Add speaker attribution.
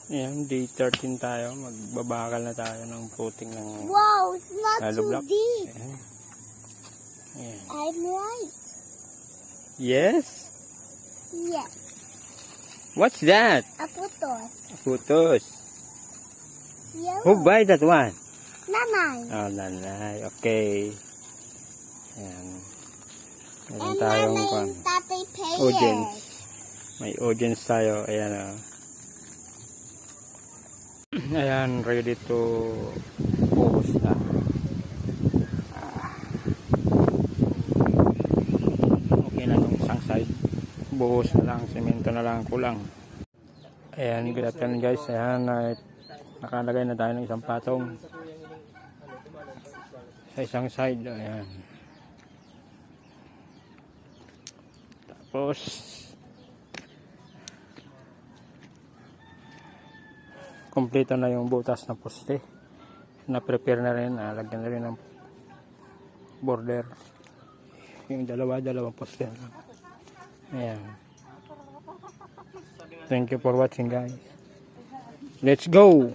Speaker 1: Ayan, day 13 tayo. Magbabakal na tayo ng puting ng
Speaker 2: Wow, it's not too
Speaker 1: block.
Speaker 2: deep.
Speaker 1: Ayan. Ayan.
Speaker 2: I'm right.
Speaker 1: Yes?
Speaker 2: Yes.
Speaker 1: What's that?
Speaker 2: A putos.
Speaker 1: Putos.
Speaker 2: Yellow.
Speaker 1: Who buy that one?
Speaker 2: Nanay.
Speaker 1: Oh, nanay. Okay. Ayan. Meron
Speaker 2: And
Speaker 1: tayong
Speaker 2: nanay
Speaker 1: pan.
Speaker 2: and tatay
Speaker 1: Audience.
Speaker 2: payers.
Speaker 1: May audience tayo. Ayan o. Ayan, ready to focus na. Okay na nung isang side. Buhos na lang. Semento na lang kulang. Ayan, good afternoon guys. Ayan, nakalagay na tayo ng isang patong. Sa isang side. Ayan. Tapos kompleto na yung butas na poste. Na-prepare na rin. Lagyan na rin ng border. Yung dalawang poste. Ayan. Thank you for watching guys. Let's go!